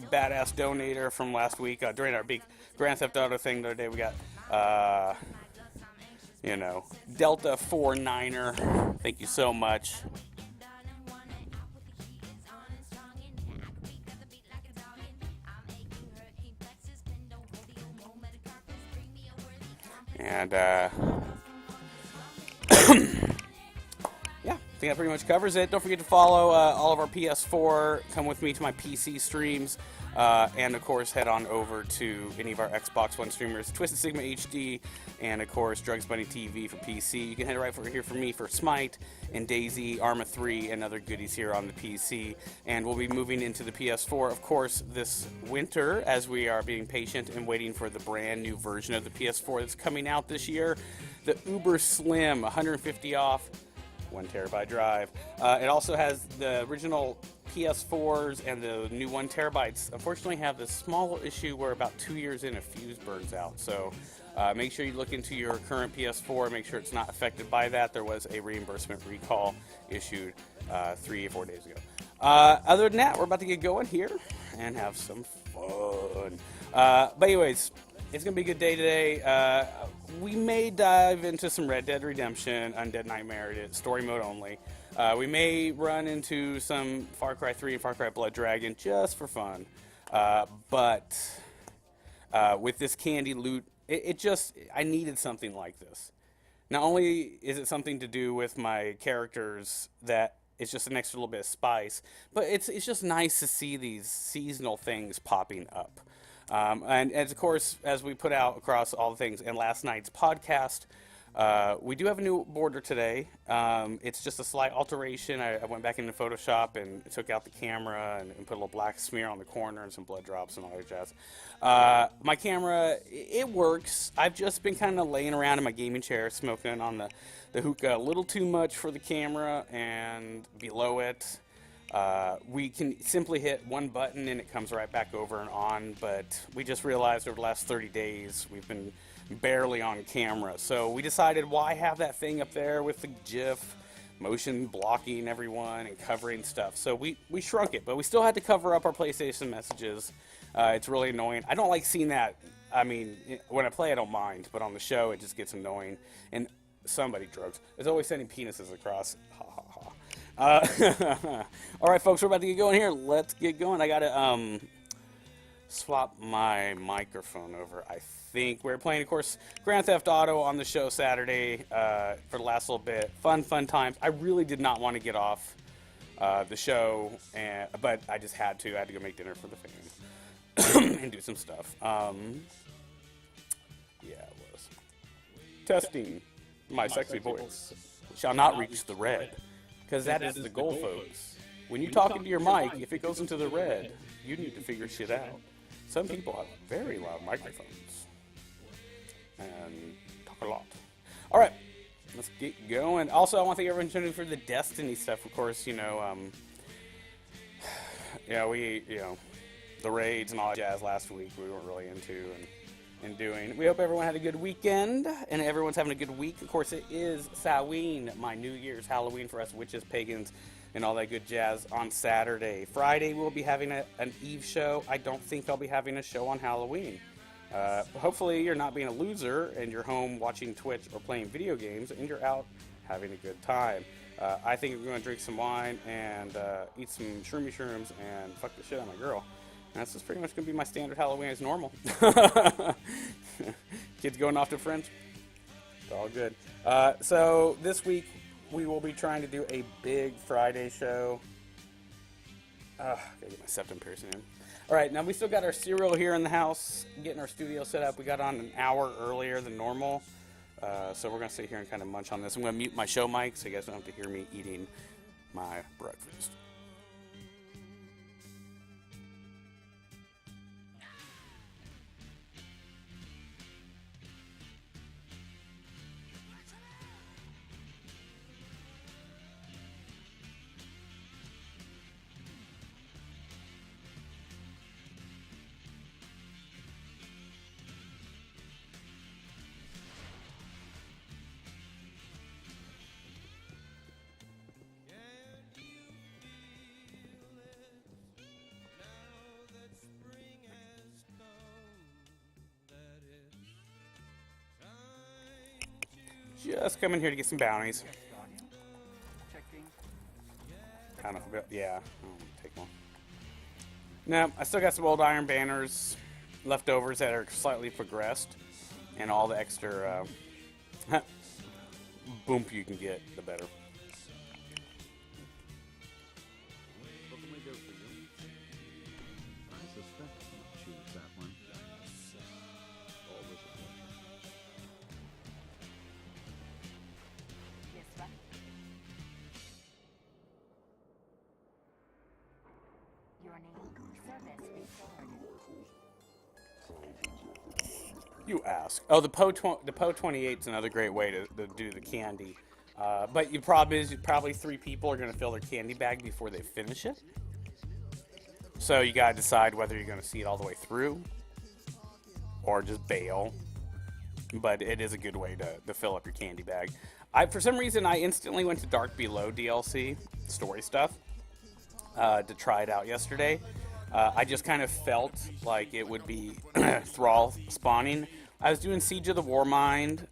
badass donator from last week. During our big Grand Theft Auto thing the other day, we got, Delta 49er. Thank you so much. And, yeah, I think that pretty much covers it. Don't forget to follow all of our PS4. Come with me to my PC streams. And, of course, head on over to any of our Xbox One streamers, Twisted Sigma HD, and, of course, Drugs Bunny TV for PC. You can head right over here for me for Smite and Daisy, Arma 3, and other goodies here on the PC. And we'll be moving into the PS4, of course, this winter, as we are being patient and waiting for the brand new version of the PS4 that's coming out this year. The Uber Slim, 150 off, 1 terabyte drive. It also has the original PS4s and the new 1 terabytes. Unfortunately, have this small issue where about 2 years in a fuse burns out. So make sure you look into your current PS4. Make sure it's not affected by that. There was a reimbursement recall issued 3 or 4 days ago. Other than that, we're about to get going here and have some fun. But anyways, it's going to be a good day today. We may dive into some Red Dead Redemption, Undead Nightmare, story mode only. We may run into some Far Cry 3 and Far Cry Blood Dragon just for fun. But with this candy loot, I needed something like this. Not only is it something to do with my characters that it's just an extra little bit of spice, but it's just nice to see these seasonal things popping up. And as of course, as we put out across all the things in last night's podcast, we do have a new border today. It's just a slight alteration. I went back into Photoshop and took out the camera and put a little black smear on the corner and some blood drops and all that jazz. My camera, it works. I've just been kind of laying around in my gaming chair smoking on the hookah a little too much for the camera, and below it, we can simply hit one button and it comes right back over and on, but we just realized over the last 30 days we've been barely on camera. So we decided, why have that thing up there with the GIF motion blocking everyone and covering stuff? So we shrunk it, but we still had to cover up our PlayStation messages. It's really annoying. I don't like seeing that. I mean, when I play I don't mind, but on the show it just gets annoying. And somebody drugs. There's always sending penises across. Ha ha ha. All right, folks, we're about to get going here. Let's get going. I gotta swap my microphone over. I think we're playing, of course, Grand Theft Auto on the show Saturday for the last little bit. Fun times. I really did not want to get off the show, but I just had to. I had to go make dinner for the fam and do some stuff. Yeah, it was. Testing. My sexy voice shall not reach the red, because that is the goal, folks. When you talk into your mic, if it goes into the red, you need to figure shit out. Some people have very loud microphones and talk a lot. All right, let's get going. Also, I want to thank everyone tuning in for the Destiny stuff. Of course, the raids and all that jazz last week we weren't really into and doing. We hope everyone had a good weekend and everyone's having a good week. Of course, it is Samhain, my New Year's, Halloween for us witches, pagans, and all that good jazz on Saturday. Friday, we'll be having an Eve show. I don't think I'll be having a show on Halloween. Hopefully, you're not being a loser and you're home watching Twitch or playing video games and you're out having a good time. I think we're going to drink some wine and eat some shrooms and fuck the shit out of my girl. That's just pretty much going to be my standard Halloween as normal. Kids going off to friends. It's all good. So this week we will be trying to do a big Friday show. Gotta get my septum piercing in. All right, now we still got our cereal here in the house, getting our studio set up. We got on an hour earlier than normal. So we're going to sit here and kind of munch on this. I'm going to mute my show mic so you guys don't have to hear me eating my breakfast. Just coming here to get some bounties. I don't know if yeah, I'll take one. No, I still got some old iron banners leftovers that are slightly progressed, and all the extra boomp you can get, the better. What can we do for you? I suspect you choose that one. Always a pleasure. Yes, sir. Your name, service restored. You ask. Oh, the Poe 28 is another great way to do the candy. But the problem is, probably 3 people are going to fill their candy bag before they finish it. So you got to decide whether you're going to see it all the way through or just bail. But it is a good way to fill up your candy bag. For some reason, I instantly went to Dark Below DLC, story stuff, to try it out yesterday. I just kind of felt like it would be Thrall spawning. I was doing Siege of the Warmind.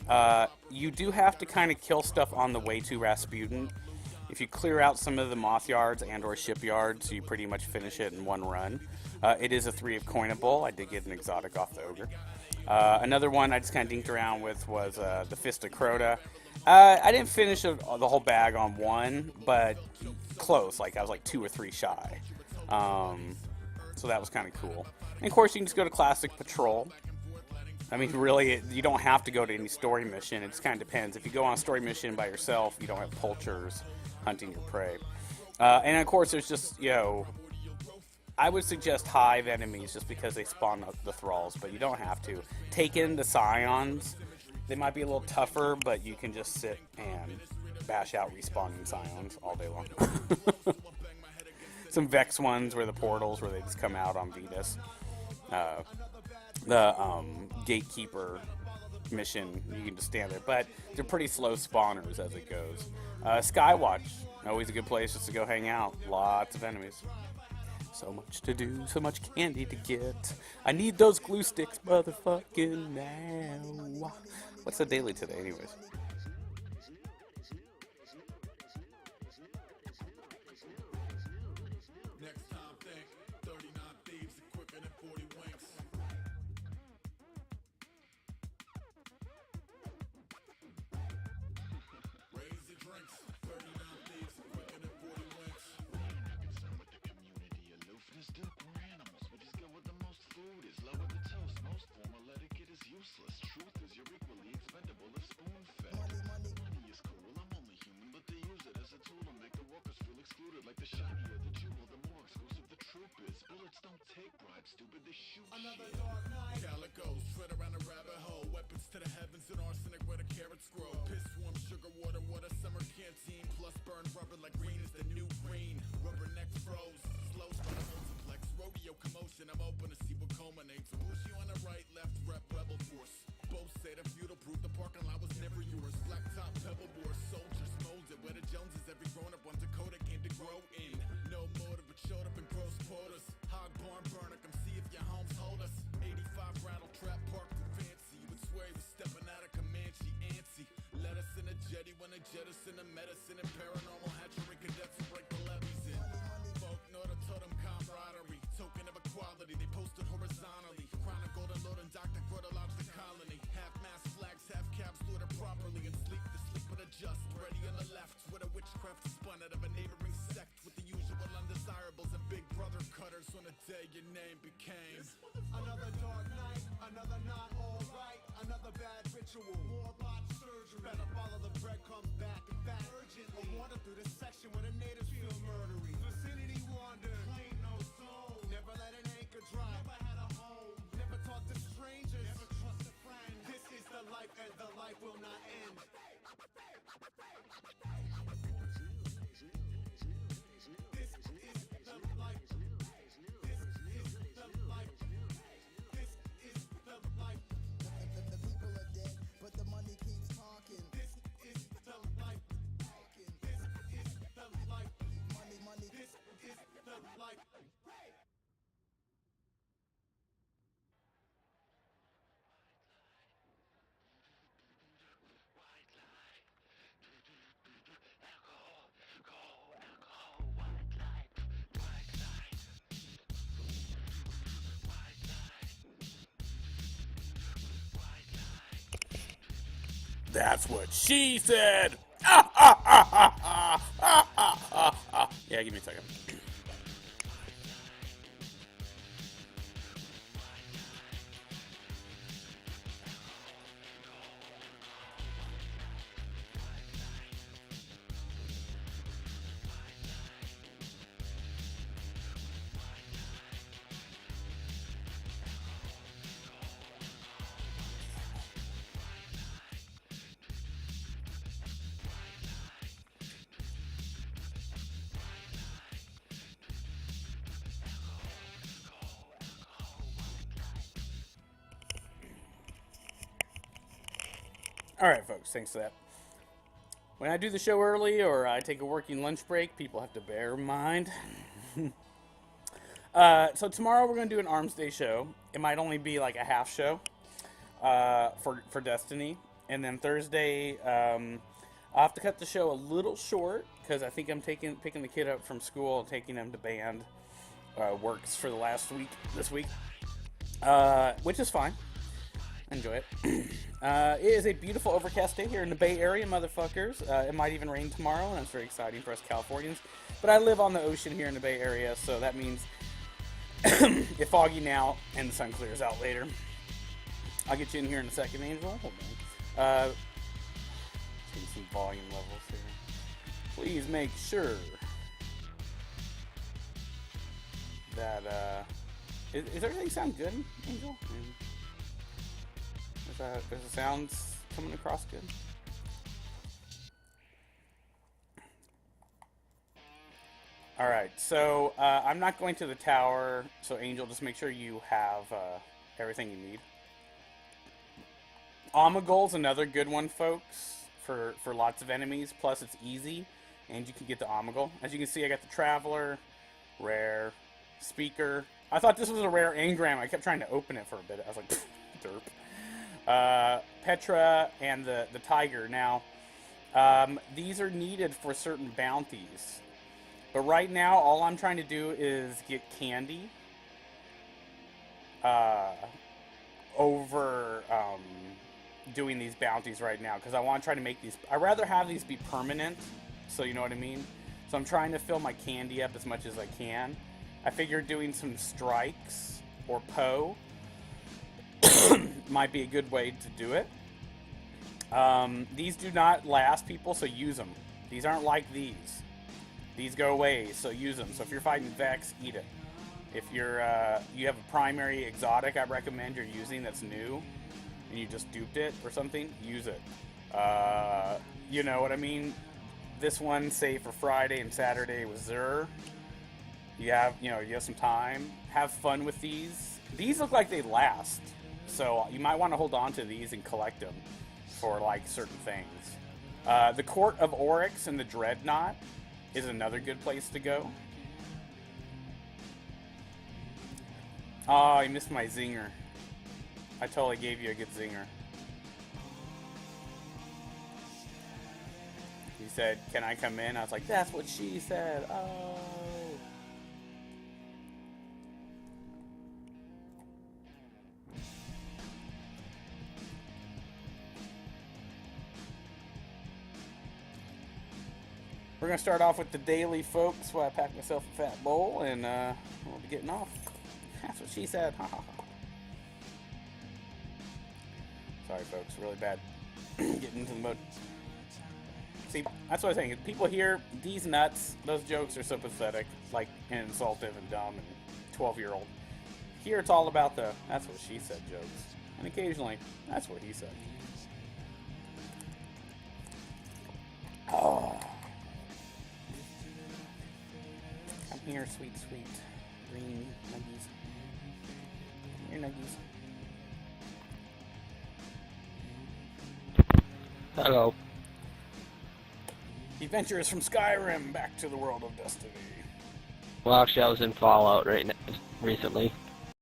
You do have to kind of kill stuff on the way to Rasputin. If you clear out some of the moth yards and or shipyards, you pretty much finish it in one run. It is a 3 of coinable. I did get an exotic off the ogre. Another one I just kind of dinked around with was the Fist of Crota. I didn't finish the whole bag on one, but close. Like I was like 2 or 3 shy. So that was kind of cool. And of course, you can just go to Classic Patrol. I mean, really, you don't have to go to any story mission. It just kind of depends. If you go on a story mission by yourself, you don't have poachers hunting your prey. And of course, there's just, I would suggest hive enemies just because they spawn the thralls, but you don't have to. Take in the scions. They might be a little tougher, but you can just sit and bash out respawning scions all day long. Some Vex ones where the portals where they just come out on Vetus. The Gatekeeper mission, you can just stand there. But they're pretty slow spawners as it goes. Skywatch, always a good place just to go hang out. Lots of enemies. So much to do, so much candy to get. I need those glue sticks, motherfucking now. What's the daily today, anyways? Another dark night. Calicos, tread around a rabbit hole. Weapons to the heavens and arsenic where the carrots grow. Piss warm, sugar water, water, summer canteen. Plus burn rubber like green is the new green. Rubberneck froze, slow spot multiplex. Rodeo commotion, I'm open to see what culminates. Wushi on the right, left, rep, rebel force. Both say the feudal proof, the parking lot was never yours. Black top, pebble board, soldiers molded. Where the Joneses, every grown up on Dakota came to grow in. No motive, but showed up in gross quotas. Hog barn burner, come see if your homes hold us. 85 rattle trap parked too fancy. You would swear he was stepping out of Comanche antsy. Let us in a jetty when they jettison the medicine and paranormal hatchery cadets who break the levees in. Folk know the totem camaraderie, token of equality. They posted horizontally. Crown of golden lord and Dr. Crota lodged the colony. Half-mast flags, half caps, looted properly and sleep the sleep of the just. Ready on the left, with a witchcraft spun out of a neighboring sect with the usual undesirables and big brother cutters on the day your name became another dark night, another not alright, another bad ritual, more botched surgery. Better follow the breadcrumbs back and back urgently. I wander through this section where the natives feel murdery. Vicinity wander, claim no soul. Never let an anchor dry. Never had a home. Never talk to strangers. Never trust a friend. This is the life and the life will not end. Life. That's what she said. Ah, ah, ah, ah, ah, ah, ah, ah, ah. Yeah, give me a second. All right, folks, thanks for that. When I do the show early or I take a working lunch break, people have to bear in mind. So tomorrow we're going to do an Arms Day show. It might only be like a half show for Destiny. And then Thursday, I'll have to cut the show a little short because I think I'm picking the kid up from school and taking him to band works for the last week, this week, which is fine. Enjoy it. It is a beautiful overcast day here in the Bay Area, motherfuckers. It might even rain tomorrow, and that's very exciting for us Californians. But I live on the ocean here in the Bay Area, so that means it's foggy now, and the sun clears out later. I'll get you in here in a second, Angel. Hold on. See some volume levels here. Please make sure that, is everything sound good, Angel? Is the sounds coming across good? Alright, so I'm not going to the tower, so Angel, just make sure you have everything you need. Omegol's another good one, folks, for lots of enemies, plus it's easy, and you can get the Omegol. As you can see, I got the Traveler, rare, Speaker. I thought this was a rare engram. I kept trying to open it for a bit. I was like, derp. Petra and the Tiger. Now, these are needed for certain bounties. But right now, all I'm trying to do is get candy over doing these bounties right now. Because I want to try to make these... I'd rather have these be permanent, so you know what I mean? So I'm trying to fill my candy up as much as I can. I figured doing some strikes or Poe might be a good way to do it. These do not last, people, so use them. These aren't like these. These go away, so use them. So if you're fighting Vex, eat it. If you're you have a primary exotic I recommend you're using that's new, and you just duped it or something, use it. You know what I mean? This one, say for Friday and Saturday with Xur. You have some time. Have fun with these. These look like they last. So you might want to hold on to these and collect them for like certain things. The Court of Oryx and the Dreadnought is another good place to go. Oh, I missed my zinger. I totally gave you a good zinger. He said, "Can I come in?" I was like, "That's what she said." Oh. We're going to start off with the daily, folks, while I pack myself a fat bowl, and we'll be getting off. That's what she said. Sorry, folks. Really bad getting into the mode. See, that's what I was saying. People hear these nuts, those jokes are so pathetic, like, and insultive and dumb and 12-year-old. Here it's all about the "that's what she said" jokes. And occasionally, "that's what he said." Oh. Come here, sweet, sweet green nuggies. Come here, nuggies. Hello. Adventurers from Skyrim back to the world of Destiny. Well, actually, I was in Fallout recently.